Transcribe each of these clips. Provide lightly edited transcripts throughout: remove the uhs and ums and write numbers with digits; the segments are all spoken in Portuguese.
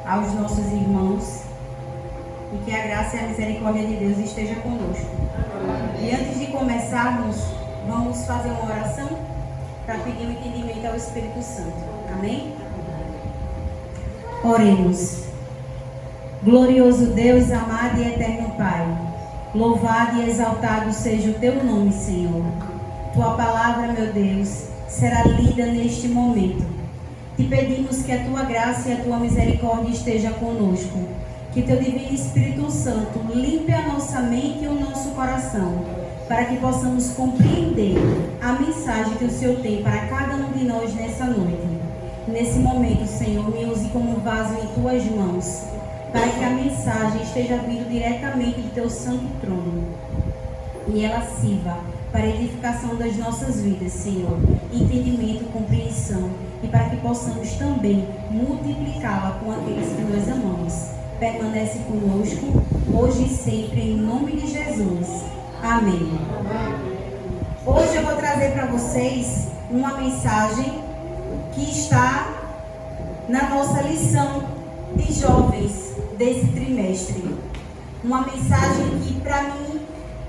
aos nossos irmãos e que a graça e a misericórdia de Deus esteja conosco. E antes de começarmos, vamos fazer uma oração para pedir o entendimento ao Espírito Santo. Amém? Oremos. Glorioso Deus, amado e eterno Pai, louvado e exaltado seja o Teu nome, Senhor. Tua palavra, meu Deus, será lida neste momento. Te pedimos que a Tua graça e a Tua misericórdia esteja conosco. Que Teu Divino Espírito Santo limpe a nossa mente e o nosso coração, para que possamos compreender a mensagem que o Senhor tem para cada um de nós nessa noite. Nesse momento, Senhor, me use como vaso em Tuas mãos, para que a mensagem esteja vindo diretamente do Teu santo trono e ela sirva para a edificação das nossas vidas, Senhor, entendimento, compreensão, e para que possamos também multiplicá-la com aqueles que nós amamos. Permanece conosco, hoje e sempre, em nome de Jesus. Amém. Hoje eu vou trazer para vocês uma mensagem que está na nossa lição de jovens desse trimestre. Uma mensagem que, para mim,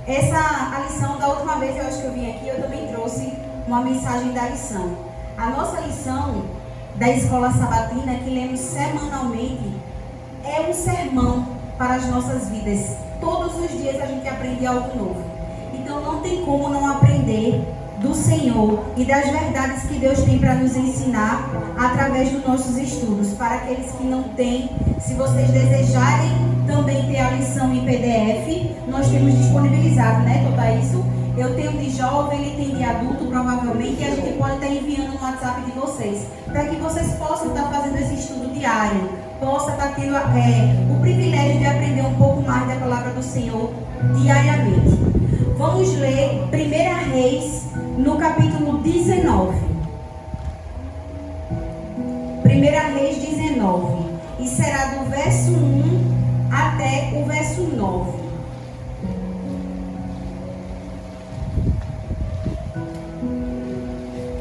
a lição da última vez, eu acho que eu vim aqui, eu também trouxe uma mensagem da lição. A nossa lição da Escola Sabatina, que lemos semanalmente, é um sermão para as nossas vidas. Todos os dias a gente aprende algo novo. Então não tem como não aprender do Senhor e das verdades que Deus tem para nos ensinar através dos nossos estudos. Para aqueles que não têm, se vocês desejarem também ter a lição em PDF, nós temos disponibilizado, né? Tudo isso. Eu tenho de jovem, ele tem de adulto, provavelmente, e a gente pode estar enviando no WhatsApp de vocês, para que vocês possam estar fazendo esse estudo diário, possa estar tendo o privilégio de aprender um pouco mais da palavra do Senhor diariamente. Vamos ler 1 Reis, no capítulo 19. 1 Reis 19. E será do verso 1 até o verso 9.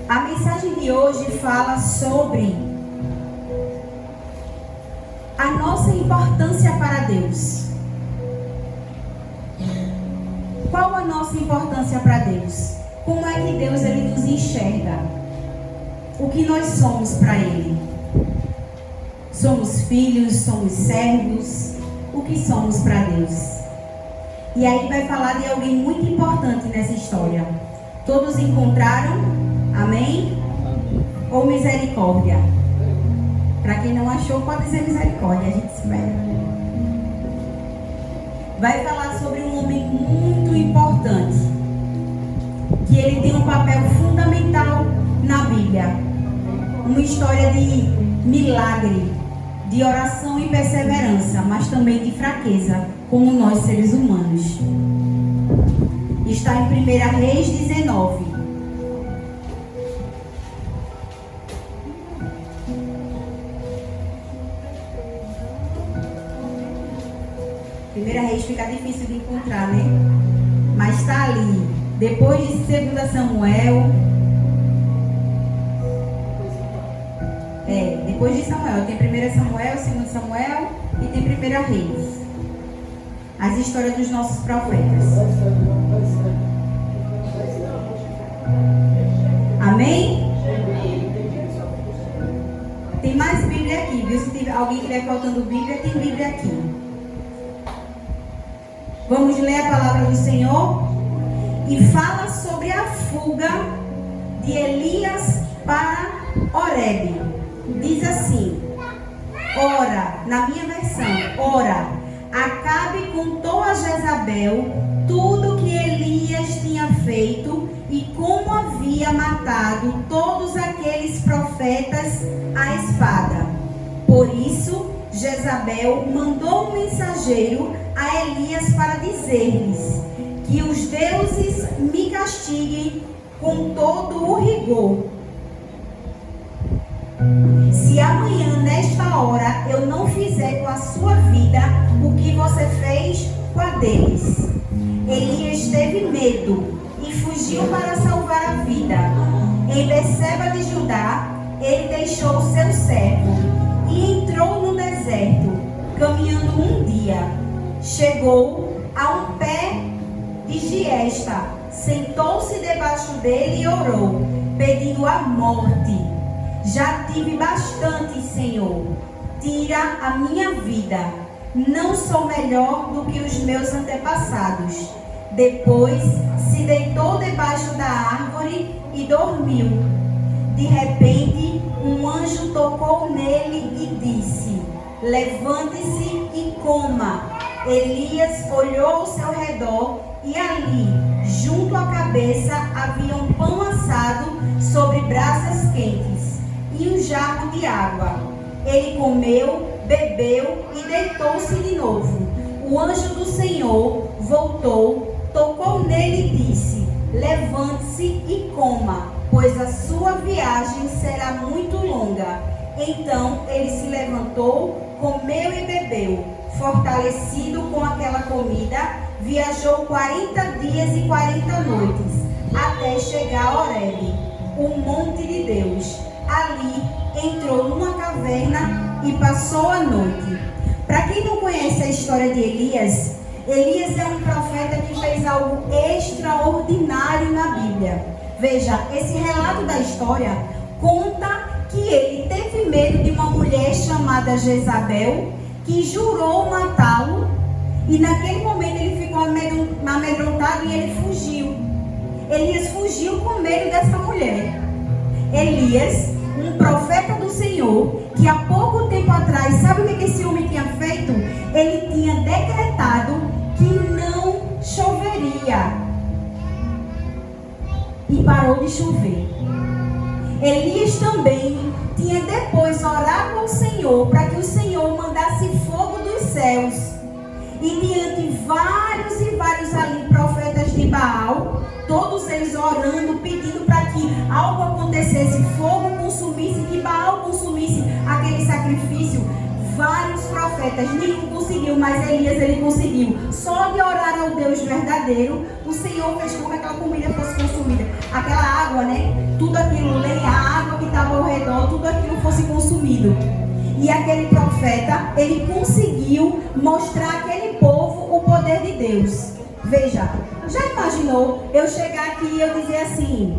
A mensagem de hoje fala sobre a nossa importância para Deus. Qual a nossa importância para Deus? Como é que Deus ele nos enxerga? O que nós somos para Ele? Somos filhos, somos servos? O que somos para Deus? E aí vai falar de alguém muito importante nessa história. Todos encontraram? Amém? Ou misericórdia? Para quem não achou, pode dizer misericórdia, a gente espera. Vai falar sobre um homem muito importante, que ele tem um papel fundamental na Bíblia. Uma história de milagre, de oração e perseverança, mas também de fraqueza, como nós seres humanos. Está em 1 Reis 19. 1 Reis fica difícil de encontrar, né? Mas está ali. Depois de 2 Samuel. Depois de Samuel. Tem 1 Samuel, 2 Samuel e tem 1 Reis. As histórias dos nossos profetas. Amém? Tem mais Bíblia aqui, viu? Se tiver alguém que estiver faltando Bíblia, tem Bíblia aqui. Vamos ler a palavra do Senhor e fala sobre a fuga de Elias para Horebe. Diz assim: ora, na minha versão, ora, Acabe contou a Jezabel tudo que Elias tinha feito e como havia matado todos aqueles profetas à espada. Por isso, Jezabel mandou um mensageiro a Elias para dizer-lhes que os deuses me castiguem com todo o rigor, se amanhã nesta hora eu não fizer com a sua vida o que você fez com a deles. Elias teve medo e fugiu para salvar a vida. Em Beceba de Judá, ele deixou o seu servo e entrou no deserto. dia, chegou a um pé de giesta, sentou-se debaixo dele e orou, pedindo a morte. Já tive bastante, Senhor. Tira a minha vida. Não sou melhor do que os meus antepassados. Depois se deitou debaixo da árvore e dormiu. De repente, um anjo tocou nele e disse: levante-se e coma. Elias olhou ao seu redor e ali, junto à cabeça, havia um pão assado sobre brasas quentes e um jarro de água. Ele comeu, bebeu e deitou-se de novo. O anjo do Senhor voltou, tocou nele e disse: levante-se e coma, pois a sua viagem será muito longa. Então ele se levantou, comeu e bebeu. Fortalecido com aquela comida, viajou 40 dias e 40 noites, até chegar a Horebe, o monte de Deus. Ali entrou numa caverna e passou a noite. Para quem não conhece a história de Elias, Elias é um profeta que fez algo extraordinário na Bíblia. Veja, esse relato da história conta que ele teve medo de uma mulher chamada Jezabel, que jurou matá-lo, e naquele momento ele ficou amedrontado e ele fugiu. Elias fugiu com medo dessa mulher. Elias, um profeta do Senhor, que há pouco tempo atrás, sabe o que esse homem tinha feito? Ele tinha decretado que não choveria. E parou de chover. Elias também tinha depois orado ao Senhor para que o Senhor mandasse fogo dos céus. E diante vários e vários ali profetas de Baal, todos eles orando, pedindo para que algo acontecesse, fogo consumisse, que Baal consumisse aquele sacrifício. Vários profetas, nenhum conseguiu, mas Elias ele conseguiu. Só de orar ao Deus verdadeiro, o Senhor fez com que aquela comida fosse consumida. Aquela água, né? Tudo aquilo, a água que estava ao redor, tudo aquilo fosse consumido. E aquele profeta, ele conseguiu mostrar àquele povo o poder de Deus. Veja, já imaginou eu chegar aqui e eu dizer assim: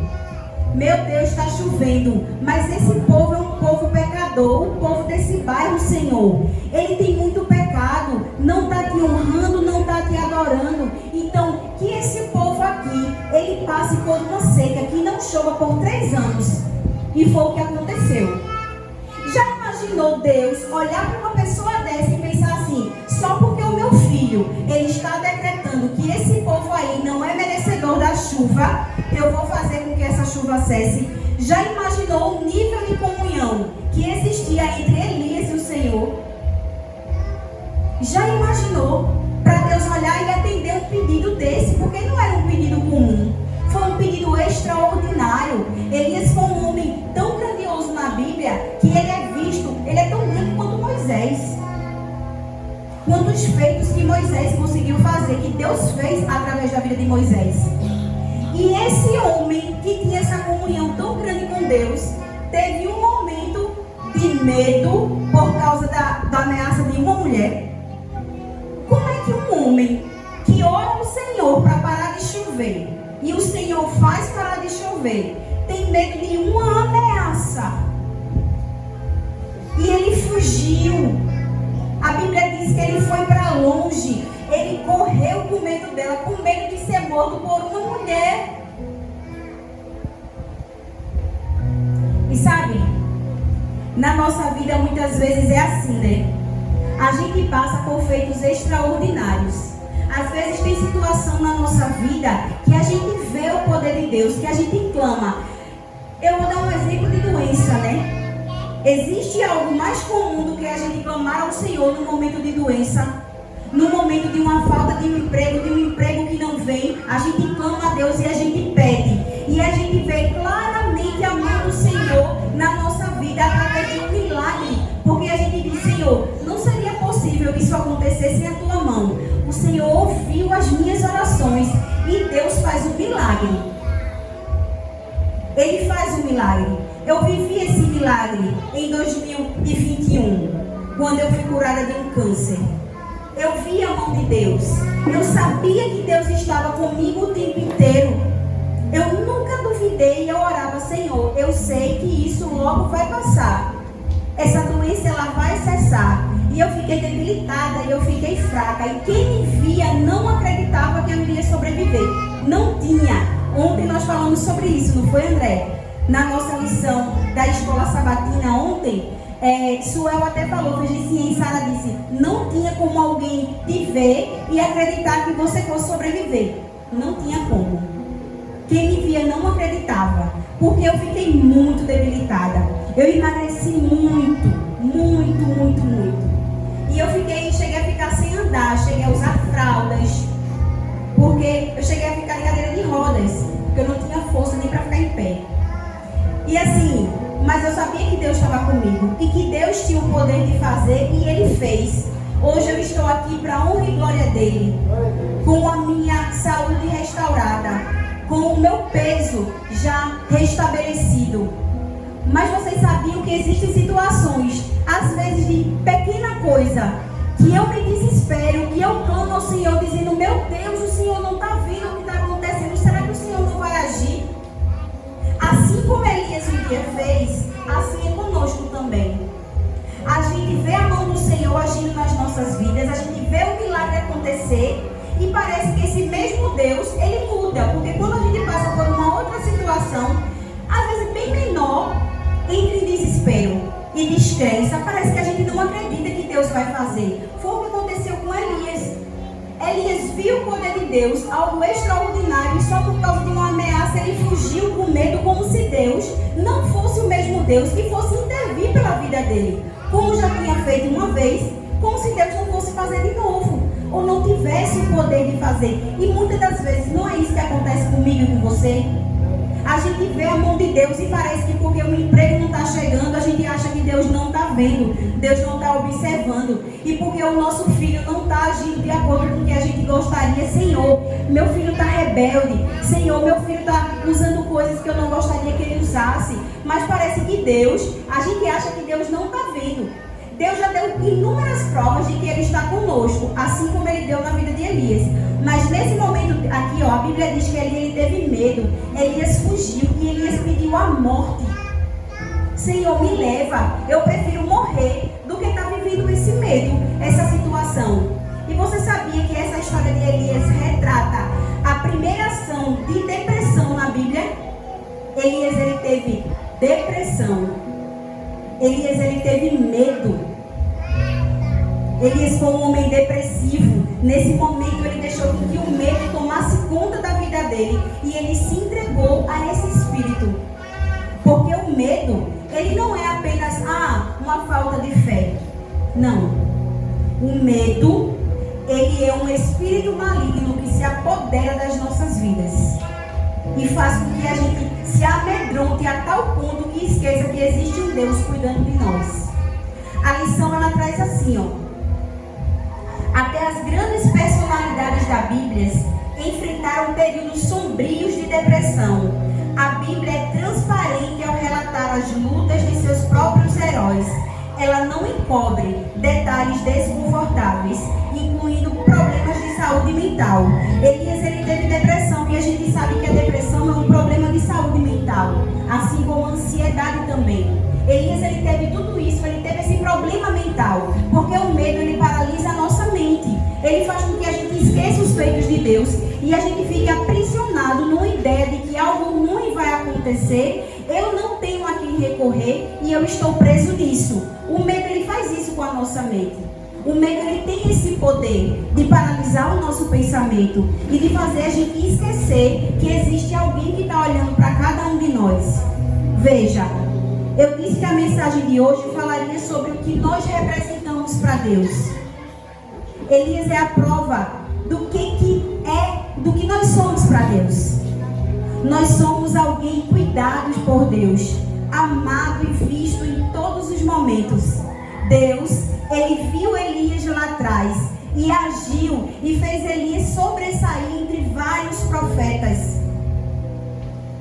meu Deus, está chovendo, mas esse povo é um povo pecador, o povo desse bairro, Senhor, ele tem muito pecado, não está te honrando, não está te adorando. Então, que esse povo aqui, ele passe por uma seca, que não chova por 3 anos. E foi o que aconteceu. Já imaginou Deus olhar para uma pessoa dessa e pensar assim: só porque o meu filho, ele está decretando que esse povo aí não é merecedor da chuva, eu vou fazer com que essa chuva cesse? Já imaginou o nível de comunhão que existia entre Elias e o Senhor? Já imaginou para Deus olhar e atender um pedido desse? Porque não era um pedido comum, foi um pedido extraordinário. Elias foi um homem tão grandioso na Bíblia que ele é visto, ele é tão grande quanto Moisés. Quantos feitos que Moisés conseguiu fazer, que Deus fez através da vida de Moisés. E esse homem que tinha essa comunhão tão grande com Deus, teve um momento de medo por causa da ameaça de uma mulher. Como é que um homem que ora ao Senhor para parar de chover, e o Senhor faz parar de chover, tem medo de uma ameaça? E ele fugiu. A Bíblia diz que ele foi para longe. Ele correu com medo dela, com medo de ser morto por uma mulher. E sabe, na nossa vida muitas vezes é assim, né? A gente passa por feitos extraordinários. Às vezes tem situação na nossa vida que a gente vê o poder de Deus, que a gente clama. Eu vou dar um exemplo de doença, né? Existe algo mais comum do que a gente clamar ao Senhor no momento de doença, no momento de uma falta de um emprego que não vem. A gente clama a Deus e a gente pede. E a gente vê claramente a mão do Senhor na nossa vida através de um milagre. Porque a gente diz: Senhor, não seria possível que isso acontecesse em a tua mão. O Senhor ouviu as minhas orações e Deus faz um milagre. Ele faz um milagre. Eu vivi esse milagre em 2021, quando eu fui curada de um câncer. Eu via a mão de Deus. Eu sabia que Deus estava comigo o tempo inteiro. Eu nunca duvidei e eu orava: Senhor, eu sei que isso logo vai passar. Essa doença ela vai cessar. E eu fiquei debilitada e eu fiquei fraca. E quem me via não acreditava que eu iria sobreviver. Não tinha. Ontem nós falamos sobre isso, não foi, André? Na nossa lição da escola sabatina ontem, Suel até falou, Virginia e Sara disse, não tinha como alguém te ver e acreditar que você fosse sobreviver. Não tinha como. Quem me via não acreditava, porque eu fiquei muito debilitada. Eu emagreci muito. E eu cheguei a ficar sem andar, cheguei a usar fraldas, porque eu cheguei a ficar em cadeira de rodas, porque eu não tinha força nem para ficar em pé. E assim, mas eu sabia que Deus estava comigo e que Deus tinha o poder de fazer e Ele fez. Hoje eu estou aqui para a honra e glória dEle, com a minha saúde restaurada, com o meu peso já restabelecido. Mas vocês sabiam que existem situações, às vezes de pequena coisa, que eu me desespero e eu clamo ao Senhor dizendo: meu Deus, o Senhor não está vendo o que está acontecendo, será que o Senhor não vai agir? Assim como Elias um dia fez, assim é conosco também. A gente vê a mão do Senhor agindo nas nossas vidas, a gente vê o milagre acontecer e parece que esse mesmo Deus, Ele muda, porque quando a gente passa por uma outra situação, às vezes bem menor, entra em desespero e descrença, parece que a gente não acredita que Deus vai fazer. Foi o que aconteceu com Elias. Elias viu o poder de Deus, algo extraordinário, e só por causa de uma ameaça ele fugiu com medo, como se Deus não fosse o mesmo Deus que fosse intervir pela vida dele, como já tinha feito uma vez, como se Deus não fosse fazer de novo, ou não tivesse o poder de fazer. E muitas das vezes não é isso que acontece comigo e com você. A gente vê a mão de Deus e parece que porque o emprego não está chegando, a gente acha que Deus não está vendo, Deus não está observando. E porque o nosso filho não está agindo de acordo com o que a gente gostaria. Senhor, meu filho está rebelde. Senhor, meu filho está usando coisas que eu não gostaria que ele usasse. Mas parece que Deus, a gente acha que Deus não está vendo. Deus já deu inúmeras provas de que Ele está conosco, assim como Ele deu na vida de Elias. Mas nesse momento aqui, a Bíblia diz que ele teve medo. Elias fugiu e Elias pediu a morte. Senhor, me leva. Eu prefiro morrer do que estar vivendo esse medo, essa situação. E você sabia que essa história de Elias retrata a primeira ação de depressão na Bíblia? Elias, ele teve depressão. Elias, ele teve medo. Elias foi um homem depressivo. Nesse momento ele deixou que o medo tomasse conta da vida dele e ele se entregou a esse espírito. Porque o medo, ele não é apenas uma falta de fé. Não. O medo, ele é um espírito maligno que se apodera das nossas vidas e faz com que a gente se amedronte a tal ponto que esqueça que existe um Deus cuidando de nós. A lição ela traz assim, até as grandes personalidades da Bíblia enfrentaram períodos sombrios de depressão. A Bíblia é transparente ao relatar as lutas de seus próprios heróis. Ela não encobre detalhes desconfortáveis, incluindo problemas de saúde mental. Elias, ele teve depressão, e a gente sabe que a depressão é um problema de saúde mental, assim como a ansiedade também. Elias, ele teve tudo isso, ele teve esse problema mental, porque o medo, ele paralisa a nossa mente. Ele faz com que a gente esqueça os feitos de Deus e a gente fique aprisionado numa ideia de que algo ruim vai acontecer, eu não tenho a quem recorrer e eu estou preso nisso. O medo, ele faz isso com a nossa mente. O medo, ele tem esse poder de paralisar o nosso pensamento e de fazer a gente esquecer que existe alguém que está olhando para cada um de nós. Veja, eu disse que a mensagem de hoje falaria sobre o que nós representamos para Deus. Elias é a prova do que nós somos para Deus. Nós somos alguém cuidados por Deus, amado e visto em todos os momentos. Deus, ele viu Elias lá atrás e agiu e fez Elias sobressair entre vários profetas.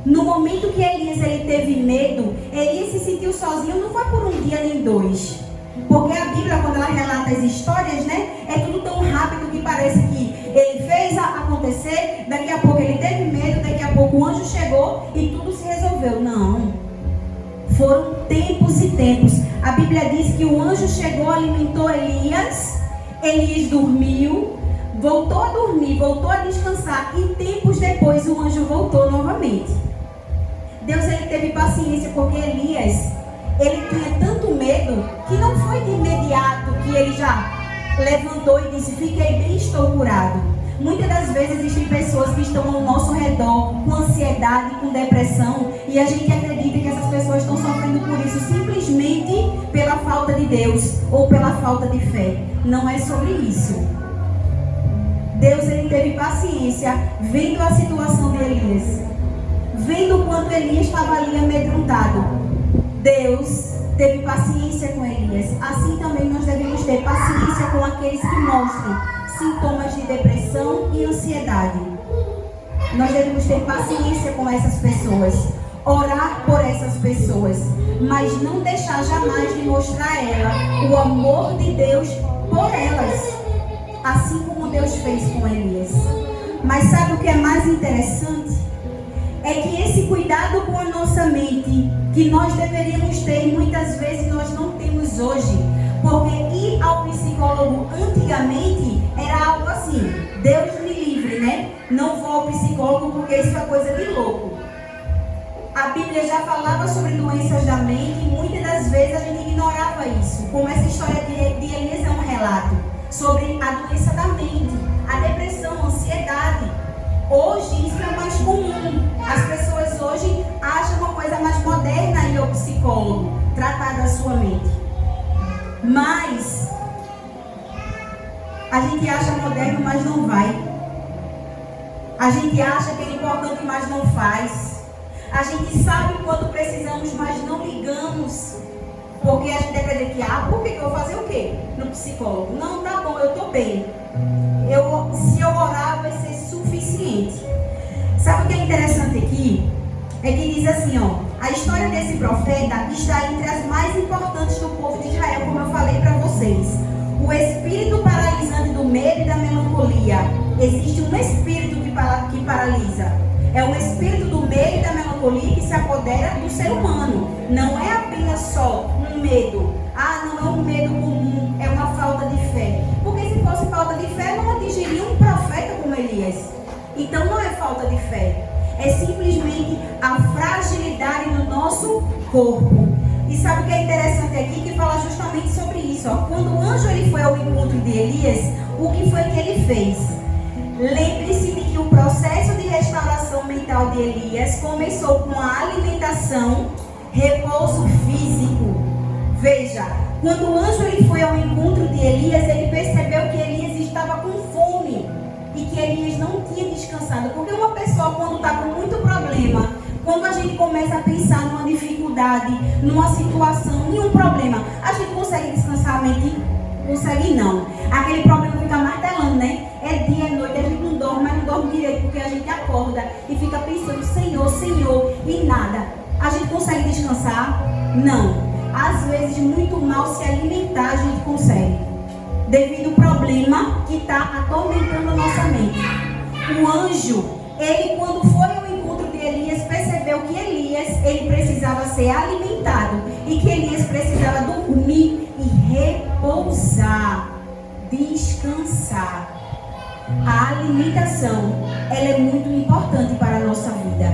No momento que Elias ele teve medo, Elias se sentiu sozinho, não foi por um dia nem dois. Porque a Bíblia, quando ela relata as histórias, né, é tudo tão rápido que parece que ele fez acontecer, daqui a pouco ele teve medo, daqui a pouco o anjo chegou e tudo se resolveu. Não. Foram tempos e tempos. A Bíblia diz que o anjo chegou, alimentou Elias, Elias dormiu, voltou a dormir, voltou a descansar e tempos depois o anjo voltou novamente. Deus, ele teve paciência porque Elias, ele tinha tanto medo que não foi de imediato que ele já levantou e disse: fiquei bem, estou curado. Muitas das vezes existem pessoas que estão ao nosso redor com ansiedade, com depressão, e a gente acredita que essas pessoas estão sofrendo por isso simplesmente pela falta de Deus ou pela falta de fé. Não é sobre isso. Deus, ele teve paciência vendo a situação de Elias, vendo o quanto Elias estava ali amedrontado. Deus teve paciência com Elias. Assim também nós devemos ter paciência com aqueles que mostram sintomas de depressão e ansiedade. Nós devemos ter paciência com essas pessoas, orar por essas pessoas, mas não deixar jamais de mostrar a ela o amor de Deus por elas, assim como Deus fez com Elias. Mas sabe o que é mais interessante? É que esse cuidado com a nossa mente, que nós deveríamos ter e muitas vezes nós não temos hoje, porque ir ao psicólogo antigamente era algo assim: Deus me livre, né? Não vou ao psicólogo porque isso é coisa de louco. A Bíblia já falava sobre doenças da mente e muitas das vezes a gente ignorava isso. Como essa história de Elias é um relato sobre a doença da mente, a depressão, a ansiedade. Hoje isso é mais comum. As pessoas hoje acham uma coisa mais moderna ir ao psicólogo, tratar da sua mente. Mas a gente acha moderno, mas não vai. A gente acha que é importante, mas não faz. A gente sabe quando precisamos, mas não ligamos. Porque a gente acredita que, por que eu vou fazer o quê? No psicólogo? Não, tá bom, eu tô bem. Se eu orar, vai ser suficiente. Sabe o que é interessante aqui? É que diz assim, a história desse profeta está entre as mais importantes do povo de Israel, como eu falei para vocês. O espírito paralisante do medo e da melancolia. Existe um espírito que paralisa. É o espírito do medo e da melancolia que se apodera do ser humano. Não é apenas só um medo. Não é um medo comum, é uma falta de fé. Porque se fosse falta de fé, não atingiria um profeta como Elias. Então não é falta de fé. É simplesmente a fragilidade do nosso corpo. E sabe o que é interessante aqui? Que fala justamente sobre isso. Quando o anjo ele foi ao encontro de Elias, o que foi que ele fez? Lembre-se de que o processo de restauração mental de Elias começou com a alimentação, repouso físico. Veja, quando o anjo ele foi ao encontro de Elias, ele percebeu que Elias estava com fome e que Elias não tinha descansado. Porque uma pessoa, quando está com muito problema, quando a gente começa a pensar numa dificuldade, numa situação, em um problema, a gente consegue descansar a mente? Consegue não. Aquele problema fica martelando, né? É dia, é noite, a gente não dorme, mas não dorme direito porque a gente acorda e fica pensando, Senhor, Senhor, e nada. A gente consegue descansar? Não. Às vezes, muito mal se alimentar a gente consegue, devido ao problema que está atormentando a nossa mente. O anjo, ele quando foi ao encontro de Elias, percebeu que Elias, ele precisava ser alimentado e que Elias precisava dormir e repousar, descansar. A alimentação, ela é muito importante para a nossa vida.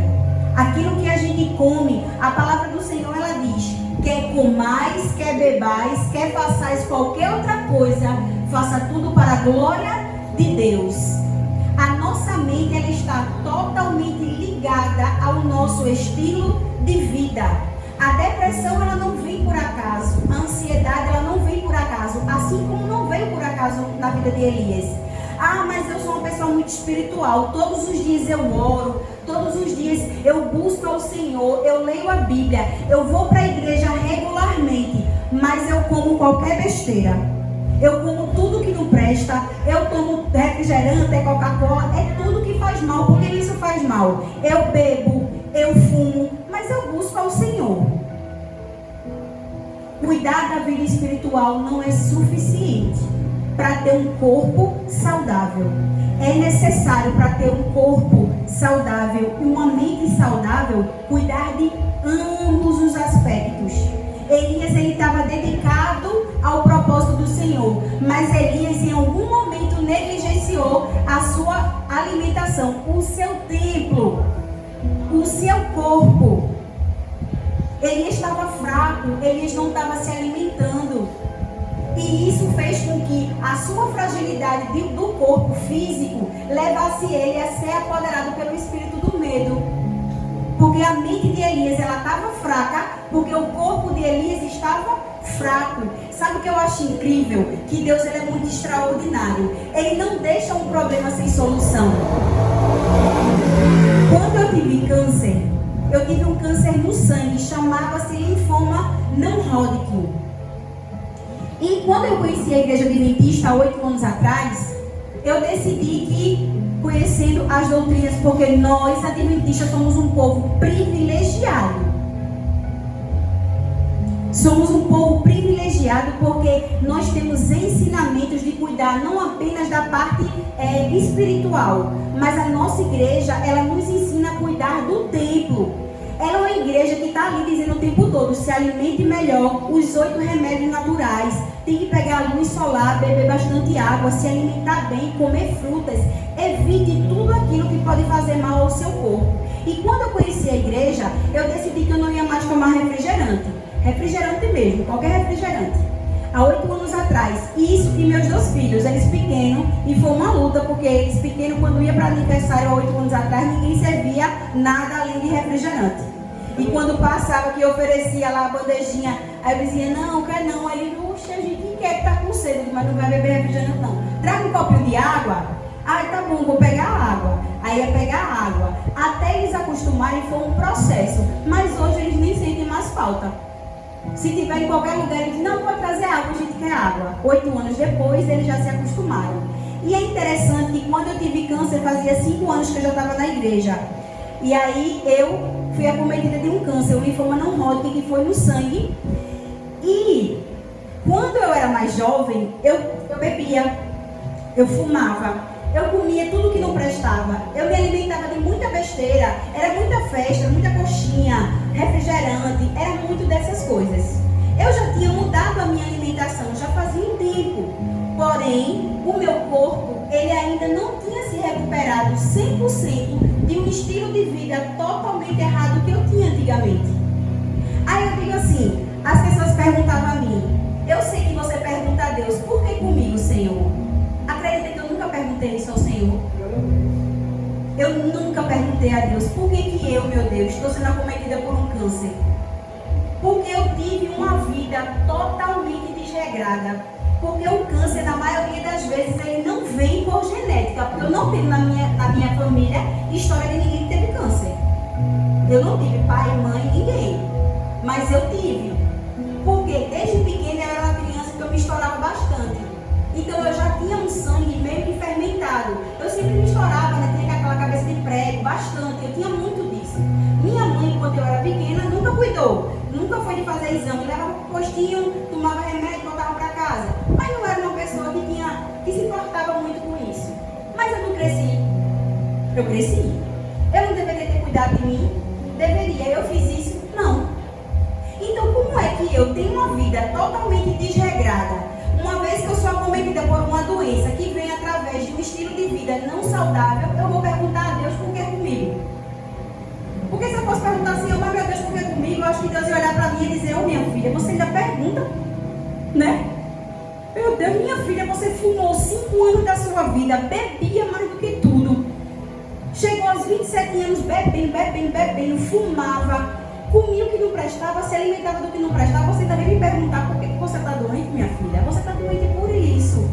Aquilo que a gente come, a palavra do Senhor, ela diz: quer comais, quer bebais, quer façais qualquer outra coisa, faça tudo para a glória de Deus. A nossa mente, ela está totalmente ligada ao nosso estilo de vida. A depressão, ela não vem por acaso. A ansiedade, ela não vem por acaso. Assim como não veio por acaso na vida de Elias. Mas eu sou uma pessoa muito espiritual. Todos os dias eu oro. Todos os dias eu busco ao Senhor. Eu leio a Bíblia. Eu vou para a igreja regularmente. Mas eu como qualquer besteira. Eu como tudo que não presta. Eu tomo refrigerante, Coca-Cola. É tudo que faz mal. Porque isso faz mal. Eu bebo, eu fumo. Mas eu busco ao Senhor. cuidar da vida espiritual não é suficiente para ter um corpo saudável. É necessário, para ter um corpo saudável e uma mente saudável, cuidar de ambos os aspectos. Elias, ele estava dedicado ao propósito do Senhor, mas Elias em algum momento negligenciou a sua alimentação, o seu templo, o seu corpo. Elias estava fraco, Elias não estava se alimentando. E isso fez com que a sua fragilidade do corpo físico levasse ele a ser apoderado pelo espírito do medo. Porque a mente de Elias, ela estava fraca, porque o corpo de Elias estava fraco. Sabe o que eu acho incrível? Que Deus, ele é muito extraordinário. Ele não deixa um problema sem solução. Quando eu tive câncer, eu tive um câncer no sangue, chamava-se linfoma não Hodgkin. E quando eu conheci a Igreja Adventista há 8 anos atrás, eu decidi que, conhecendo as doutrinas, porque nós, adventistas, somos um povo privilegiado. Somos um povo privilegiado porque nós temos ensinamentos de cuidar não apenas da parte espiritual, mas a nossa igreja, ela nos ensina a cuidar do templo. Ela é uma igreja que está ali dizendo o tempo todo: se alimente melhor, os 8 remédios naturais, tem que pegar a luz solar, beber bastante água, se alimentar bem, comer frutas, evite tudo aquilo que pode fazer mal ao seu corpo. E quando eu conheci a igreja, eu decidi que eu não ia mais tomar refrigerante mesmo, qualquer refrigerante, há 8 anos atrás. Isso, e meus 2 filhos, eles pequenos, e foi uma luta, porque eles pequenos, quando ia para aniversário há 8 anos atrás, ninguém servia nada além de refrigerante. E quando passava, que eu oferecia lá a bandejinha, aí eu dizia: não, quer não. Aí ele: oxe, a gente quer que tá com sede, mas não vai beber refrigerante não. Traga um copinho de água. Ah, tá bom, vou pegar água. Aí ia pegar água. Até eles acostumarem foi um processo, mas hoje eles nem sentem mais falta. Se tiver em qualquer lugar, eles: não, pode trazer água, a gente quer água. 8 anos depois, eles já se acostumaram. E é interessante que quando eu tive câncer, fazia 5 anos que eu já estava na igreja. E aí eu fui acometida de um câncer, um linfoma não Hodgkin, que foi no sangue. E quando eu era mais jovem, eu bebia, eu fumava, eu comia tudo que não prestava, eu me alimentava de muita besteira, era muita festa, muita coxinha, refrigerante, era muito dessas coisas. Eu já tinha mudado a minha alimentação, já fazia um tempo. Porém, o meu corpo, ele ainda não tinha se recuperado 100% de um estilo de vida totalmente errado que eu tinha antigamente. Aí eu digo assim, as pessoas perguntavam a mim: eu sei que você pergunta a Deus, por que comigo, Senhor? Acredita que eu nunca perguntei isso ao Senhor? Eu nunca perguntei a Deus, por que eu, meu Deus, estou sendo acometida por um câncer? Porque eu tive uma vida totalmente desregrada. Porque o câncer, na maioria das vezes, ele não vem por genética. Porque eu não tenho na minha família história de ninguém que teve câncer. Eu não tive pai, mãe, ninguém. Mas eu tive. Porque desde pequena eu era uma criança que eu me estourava bastante. Então eu já tinha um sangue meio que fermentado. Eu sempre me estourava, né? Tinha aquela cabeça de prego, bastante. Eu tinha muito disso. Minha mãe, quando eu era pequena, nunca cuidou. Nunca foi de fazer exame. Levava um postinho, tomava remédio e voltava para casa. Mas não era uma pessoa que se importava muito com isso. Mas eu não cresci. Eu cresci. Eu não deveria ter cuidado de mim? Deveria. Eu fiz isso? Não. Então, como é que eu tenho uma vida totalmente desregrada, uma vez que eu sou acometida por uma doença que vem através de um estilo de vida não saudável, eu vou perguntar a Deus por que comigo? Porque se eu fosse perguntar assim: mas meu Deus, por que comigo? Eu acho que Deus ia olhar para mim e dizer: minha filha, você ainda pergunta, né? Meu Deus, minha filha, você fumou 5 anos da sua vida, bebia mais do que tudo. Chegou aos 27 anos bebendo, fumava, comia o que não prestava, se alimentava do que não prestava. Você também me perguntar por que você está doente, minha filha? Você está doente por isso.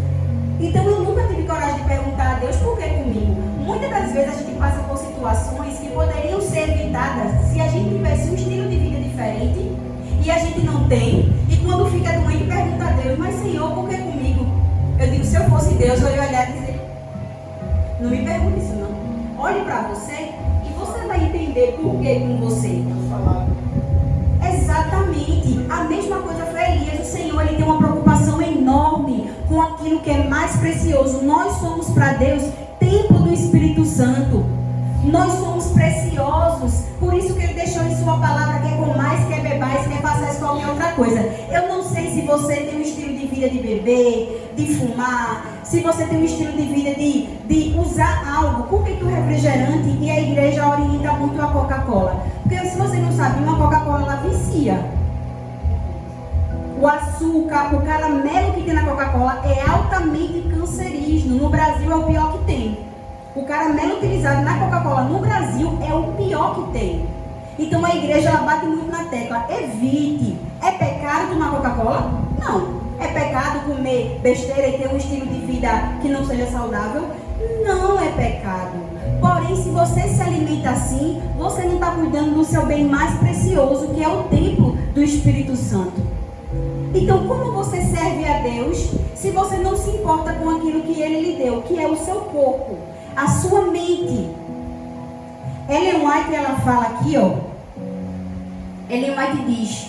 Então eu nunca tive coragem de perguntar a Deus por que comigo. Muitas das vezes a gente passa por situações que poderiam ser evitadas se a gente tivesse um estilo de vida diferente, e a gente não tem, e quando fica doente pergunta a Deus: mas Senhor, por que comigo? Eu digo: se eu fosse Deus, eu ia olhar e dizer: não me pergunte isso não. Olhe para você e você vai entender por que com você. Exatamente. A mesma coisa foi Elias. Senhor, Ele tem uma preocupação enorme com aquilo que é mais precioso. Nós somos para Deus templo do Espírito Santo. Nós somos preciosos. Por isso que Ele deixou em sua palavra: quer comais, quer bebais, quer façais qualquer outra coisa. Eu não sei se você tem um estilo de vida de beber, de fumar, se você tem um estilo de vida de usar algo. Por que o refrigerante e a igreja orienta muito a Coca-Cola? Porque se você não sabe, uma Coca-Cola ela vicia. O açúcar, o caramelo que tem na Coca-Cola é altamente cancerígeno. No Brasil é o pior que tem. O caramelo utilizado na Coca-Cola no Brasil é o pior que tem. Então a igreja ela bate muito na tecla: evite. É pecado tomar Coca-Cola? Não. É pecado comer besteira e ter um estilo de vida que não seja saudável? Não é pecado. Porém, se você se alimenta assim, você não está cuidando do seu bem mais precioso, que é o templo do Espírito Santo. Então, como você serve a Deus se você não se importa com aquilo que Ele lhe deu, que é o seu corpo, a sua mente? Ellen White, ela fala aqui, ó. Ellen White diz: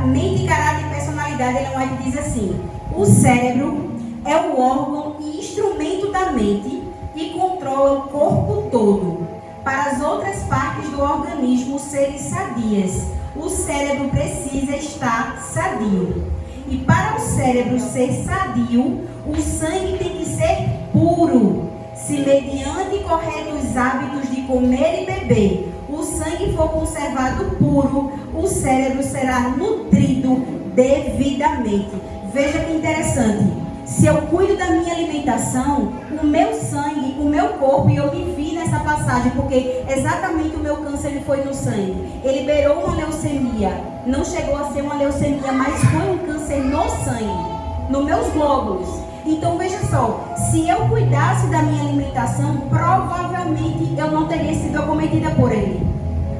mente, caráter e personalidade. Ellen White diz assim: o cérebro é o órgão e instrumento da mente e controla o corpo todo. Para as outras partes do organismo serem sadias, o cérebro precisa estar sadio. E para o cérebro ser sadio, o sangue tem que ser puro. Se mediante corretos hábitos de comer e beber, o sangue for conservado puro, o cérebro será nutrido devidamente. Veja que interessante. Se eu cuido da minha alimentação, o meu sangue, o meu corpo, e eu me vi nessa passagem, porque exatamente o meu câncer ele foi no sangue. Ele beirou uma leucemia. Não chegou a ser uma leucemia, mas foi um câncer no sangue, nos meus glóbulos. Então veja só, se eu cuidasse da minha alimentação, provavelmente eu não teria sido acometida por ele.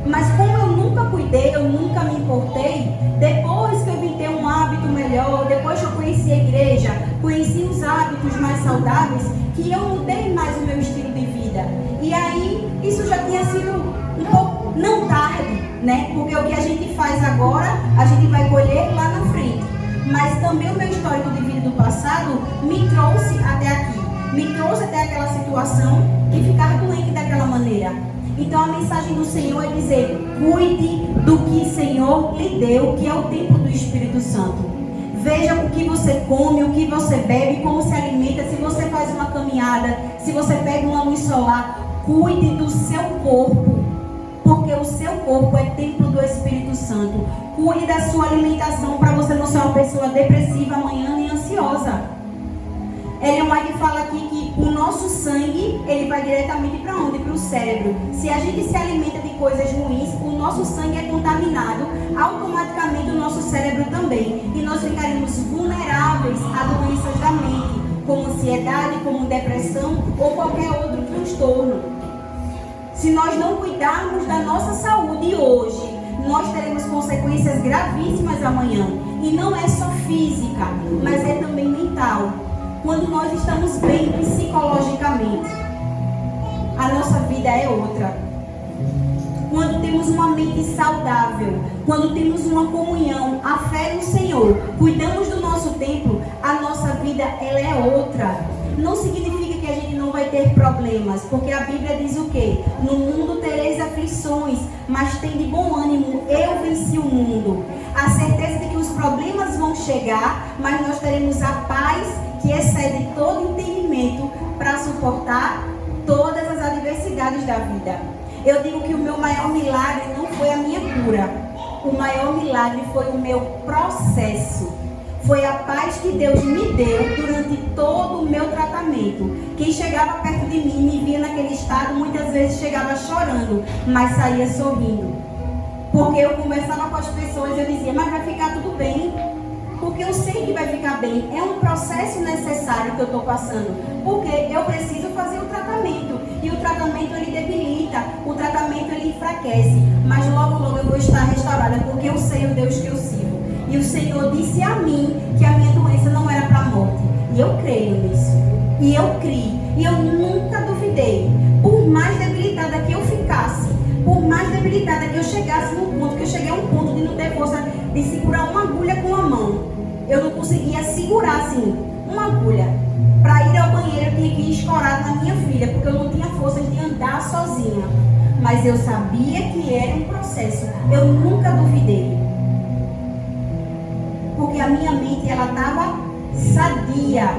Mas como eu nunca cuidei, eu nunca me importei, depois que eu vim ter um hábito melhor, depois que eu conheci a igreja, conheci os hábitos mais saudáveis, que eu mudei mais o meu estilo de vida. E aí, isso já tinha sido um pouco, não tarde, né? Porque o que a gente faz agora, a gente vai colher lá na frente. Mas também o meu histórico de vida do passado me trouxe até aqui. Me trouxe até aquela situação de ficar doente daquela maneira. Então a mensagem do Senhor é dizer: cuide do que o Senhor lhe deu, que é o templo do Espírito Santo. Veja o que você come, o que você bebe, como se alimenta. Se você faz uma caminhada, se você pega uma luz solar, cuide do seu corpo, porque o seu corpo é templo do Espírito Santo. Cuide da sua alimentação para você não ser uma pessoa depressiva amanhã nem ansiosa. Ellen White fala aqui que o nosso sangue, ele vai diretamente para onde? Para o cérebro. Se a gente se alimenta de coisas ruins, o nosso sangue é contaminado, automaticamente o nosso cérebro também. E nós ficaremos vulneráveis a doenças da mente, como ansiedade, como depressão ou qualquer outro transtorno. Se nós não cuidarmos da nossa saúde hoje, nós teremos consequências gravíssimas amanhã. E não é só física, mas é também mental. Quando nós estamos bem psicologicamente, a nossa vida é outra. Quando temos uma mente saudável, quando temos uma comunhão, a fé no Senhor, cuidamos do nosso templo, a nossa vida ela é outra. Não significa que a gente não vai ter problemas, porque a Bíblia diz o quê? No mundo tereis aflições, mas tem de bom ânimo, eu venci o mundo. A certeza de que os problemas vão chegar, mas nós teremos a paz que excede todo entendimento para suportar todas as adversidades da vida. Eu digo que o meu maior milagre não foi a minha cura. O maior milagre foi o meu processo. Foi a paz que Deus me deu durante todo o meu tratamento. Quem chegava perto de mim, me via naquele estado, muitas vezes chegava chorando, mas saía sorrindo. Porque eu conversava com as pessoas e eu dizia: mas vai ficar tudo bem. Porque eu sei que vai ficar bem. É um processo necessário que eu estou passando. Porque eu preciso fazer o tratamento. E o tratamento ele debilita. O tratamento ele enfraquece. Mas logo, logo eu vou estar restaurada. Porque eu sei o Deus que eu sirvo. E o Senhor disse a mim que a minha doença não era para a morte. E eu creio nisso. E eu criei. E eu nunca duvidei. Por mais debilitada que eu ficasse, por mais debilitada que eu chegasse no ponto, que eu cheguei a um ponto de não ter força de segurar uma agulha com a mão. Eu não conseguia segurar assim, uma agulha. Para ir ao banheiro eu tinha que ir escorado na minha filha, porque eu não tinha força de andar sozinha. Mas eu sabia que era um processo. Eu nunca duvidei. Porque a minha mente, ela estava sadia.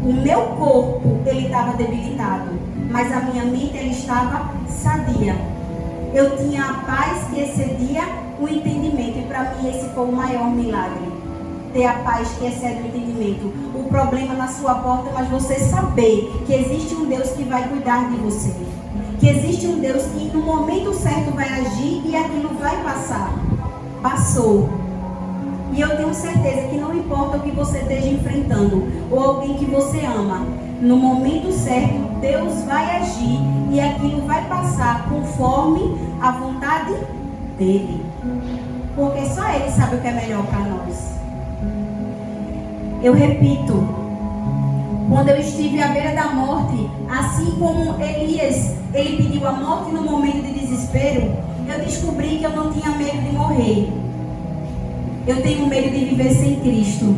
O meu corpo, ele estava debilitado. Mas a minha mente, ela estava sadia. Eu tinha a paz que excedia o entendimento. E para mim esse foi o maior milagre. Ter a paz que excede o entendimento. O problema na sua porta, mas você saber que existe um Deus que vai cuidar de você. Que existe um Deus que no momento certo vai agir e aquilo vai passar. Passou. E eu tenho certeza que não importa o que você esteja enfrentando ou alguém que você ama, no momento certo Deus vai agir e aquilo vai passar conforme a vontade dele. Porque só ele sabe o que é melhor para nós. Eu repito, quando eu estive à beira da morte, assim como Elias, ele pediu a morte no momento de desespero, eu descobri que eu não tinha medo de morrer. Eu tenho medo de viver sem Cristo.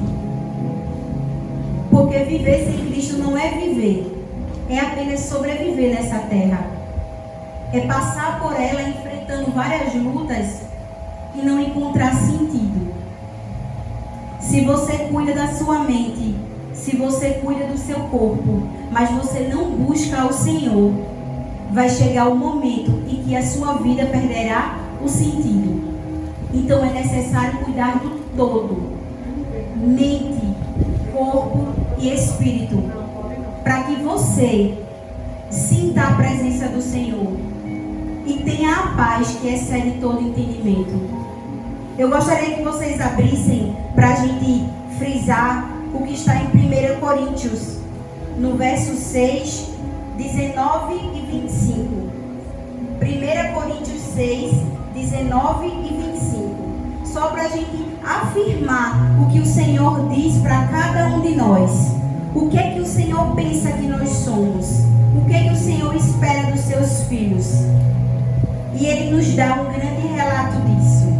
Porque viver sem Cristo não é viver. É apenas sobreviver nessa terra. É passar por ela enfrentando várias lutas e não encontrar sentido. Se você cuida da sua mente, se você cuida do seu corpo, mas você não busca o Senhor, vai chegar o momento em que a sua vida perderá o sentido. Então é necessário cuidar do todo, mente, corpo e espírito, para que você sinta a presença do Senhor e tenha a paz que excede todo entendimento. Eu gostaria que vocês abrissem para a gente frisar o que está em 1 Coríntios, no verso 6, 19 e 25. 1 Coríntios 6, 19 e 25. Só para a gente afirmar o que o Senhor diz para cada um de nós. O que é que o Senhor pensa que nós somos? O que é que o Senhor espera dos seus filhos? E Ele nos dá um grande relato disso.